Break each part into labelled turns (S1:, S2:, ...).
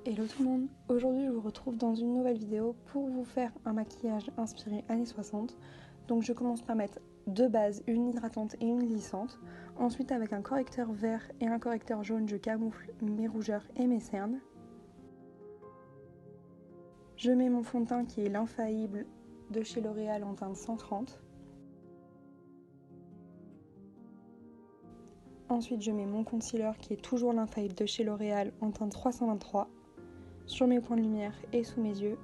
S1: Hello tout le monde, aujourd'hui je vous retrouve dans une nouvelle vidéo pour vous faire un maquillage inspiré années 60. Donc je commence par mettre deux bases, une hydratante et une lissante. Ensuite avec un correcteur vert et un correcteur jaune je camoufle mes rougeurs et mes cernes. Je mets mon fond de teint qui est l'infaillible de chez L'Oréal en teinte 130. Ensuite je mets mon concealer qui est toujours l'infaillible de chez L'Oréal en teinte 323. Sur mes points de lumière et sous mes yeux.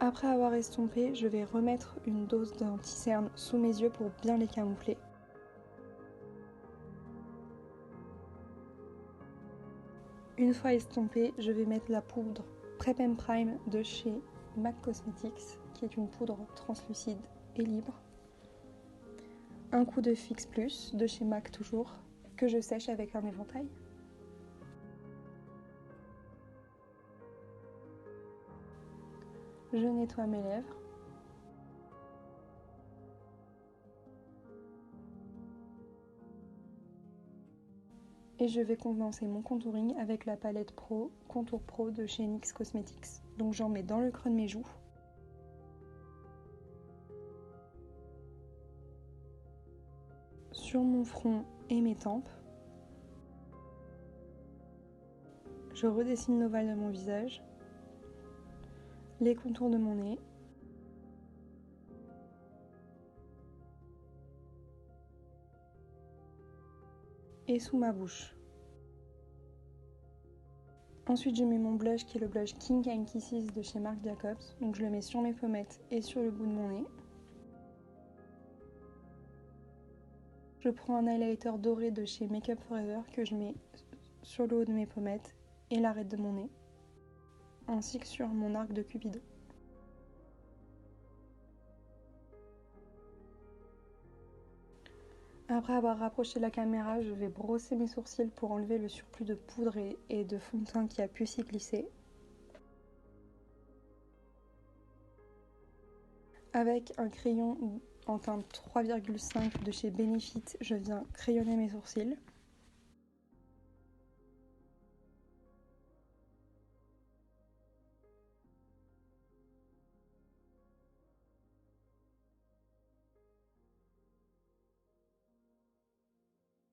S1: Après avoir estompé, je vais remettre une dose d'anti-cerne sous mes yeux pour bien les camoufler. Une fois estompé, je vais mettre la poudre Prep and Prime de chez MAC Cosmetics, qui est une poudre translucide et libre. Un coup de Fix Plus de chez MAC toujours, que je sèche avec un éventail. Je nettoie mes lèvres. Et je vais condenser mon contouring avec la palette Pro Contour Pro de chez NYX Cosmetics. Donc j'en mets dans le creux de mes joues. Sur mon front et mes tempes. Je redessine l'ovale de mon visage. Les contours de mon nez. Et sous ma bouche. Ensuite, je mets mon blush qui est le blush King and Kisses de chez Marc Jacobs. Donc je le mets sur mes pommettes et sur le bout de mon nez. Je prends un highlighter doré de chez Make Up For Ever que je mets sur le haut de mes pommettes et l'arête de mon nez, ainsi que sur mon arc de Cupidon. Après avoir rapproché la caméra, je vais brosser mes sourcils pour enlever le surplus de poudre et de fond de teint qui a pu s'y glisser. Avec un crayon en teinte 3,5 de chez Benefit, je viens crayonner mes sourcils.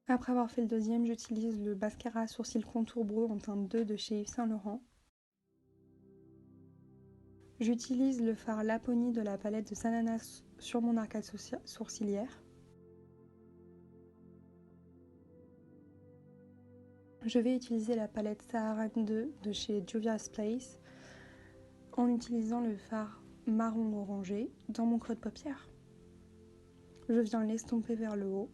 S1: Après avoir fait le deuxième, j'utilise le mascara sourcil contour brow en teinte 2 de chez Yves Saint Laurent. J'utilise le fard Laponie de la palette de Sananas sur mon arcade sourcilière. Je vais utiliser la palette Saharan 2 de chez Juvia's Place en utilisant le fard marron orangé dans mon creux de paupière. Je viens l'estomper vers le haut.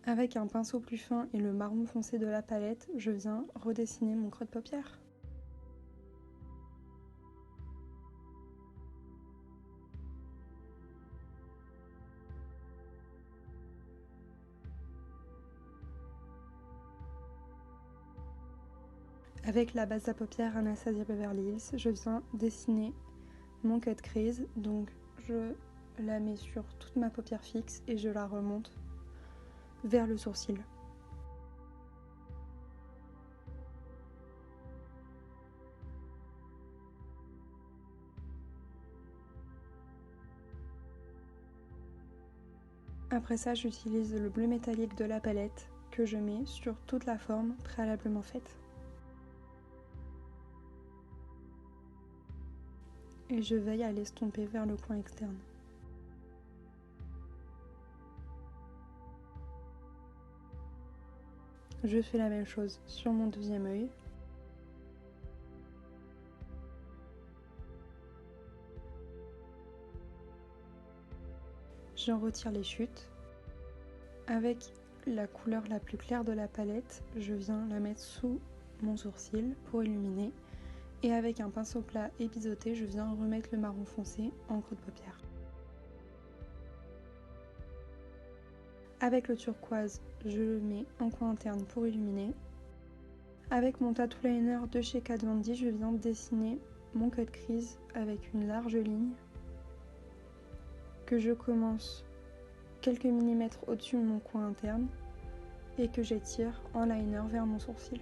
S1: Avec un pinceau plus fin et le marron foncé de la palette, je viens redessiner mon creux de paupière. Avec la base à paupières Anastasia Beverly Hills, je viens dessiner mon cut crease, donc je la mets sur toute ma paupière fixe et je la remonte vers le sourcil. Après ça, j'utilise le bleu métallique de la palette que je mets sur toute la forme préalablement faite. Et je veille à l'estomper vers le coin externe. Je fais la même chose sur mon deuxième œil. J'en retire les chutes. Avec la couleur la plus claire de la palette, je viens la mettre sous mon sourcil pour illuminer Et avec un pinceau plat et biseauté, je viens remettre le marron foncé en creux de paupière. Avec le turquoise, je le mets en coin interne pour illuminer. Avec mon tattoo liner de chez Kat Von D, je viens dessiner mon cut crease avec une large ligne que je commence quelques millimètres au-dessus de mon coin interne et que j'étire en liner vers mon sourcil.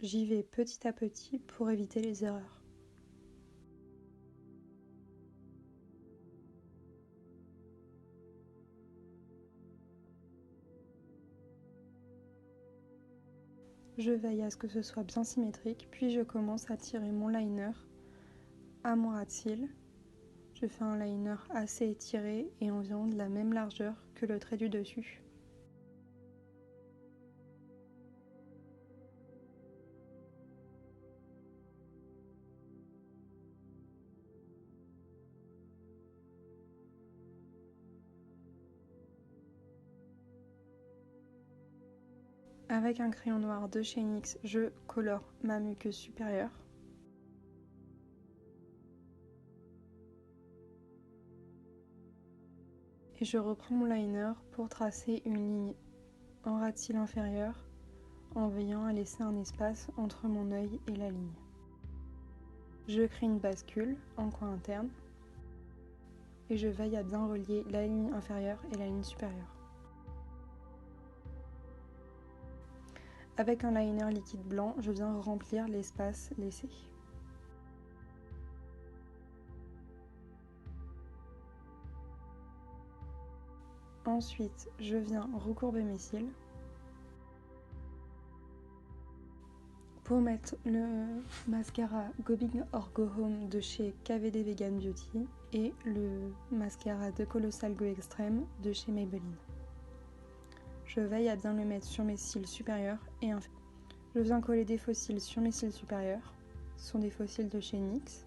S1: J'y vais petit à petit pour éviter les erreurs. Je veille à ce que ce soit bien symétrique, puis je commence à tirer mon liner à mon ras de cils. Je fais un liner assez étiré et environ de la même largeur que le trait du dessus. Avec un crayon noir de chez NYX, je colore ma muqueuse supérieure. Et je reprends mon liner pour tracer une ligne en ras de cils inférieur en veillant à laisser un espace entre mon œil et la ligne. Je crée une bascule en coin interne et je veille à bien relier la ligne inférieure et la ligne supérieure. Avec un liner liquide blanc, je viens remplir l'espace laissé. Ensuite, je viens recourber mes cils pour mettre le mascara Going or Go Home de chez KVD Vegan Beauty et le mascara de Colossal Go Extreme de chez Maybelline. Je veille à bien le mettre sur mes cils supérieurs et inférieurs. Je viens coller des faux cils sur mes cils supérieurs. Ce sont des faux cils de chez NYX.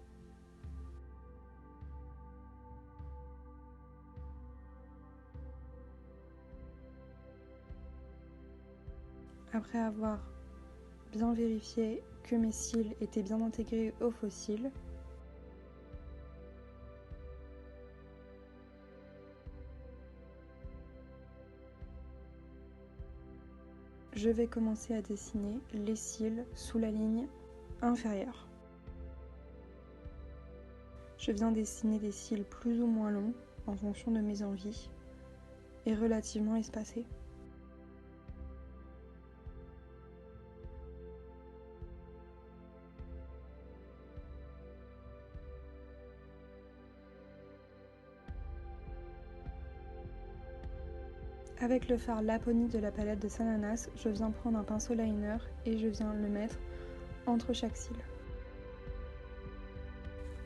S1: Après avoir bien vérifié que mes cils étaient bien intégrés aux faux cils, je vais commencer à dessiner les cils sous la ligne inférieure. Je viens dessiner des cils plus ou moins longs en fonction de mes envies et relativement espacés. Avec le fard Laponi de la palette de Sananas, je viens prendre un pinceau liner et je viens le mettre entre chaque cil.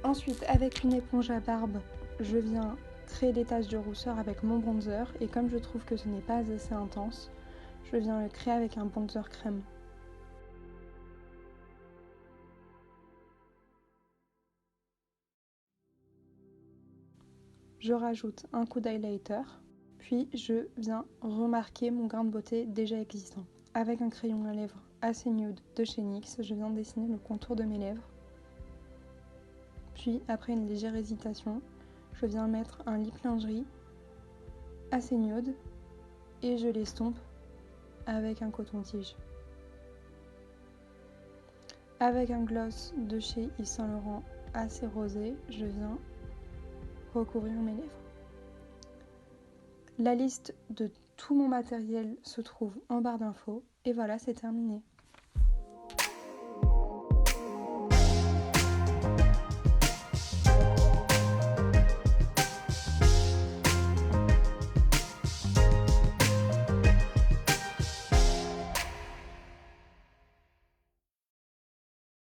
S1: Ensuite, avec une éponge à barbe, je viens créer des taches de rousseur avec mon bronzer et comme je trouve que ce n'est pas assez intense, je viens le créer avec un bronzer crème. Je rajoute un coup d'highlighter. Puis je viens remarquer mon grain de beauté déjà existant. Avec un crayon à lèvres assez nude de chez NYX, je viens dessiner le contour de mes lèvres. Puis après une légère hésitation, je viens mettre un lip lingerie assez nude et je l'estompe avec un coton-tige. Avec un gloss de chez Yves Saint Laurent assez rosé, je viens recouvrir mes lèvres. La liste de tout mon matériel se trouve en barre d'infos et voilà, c'est terminé.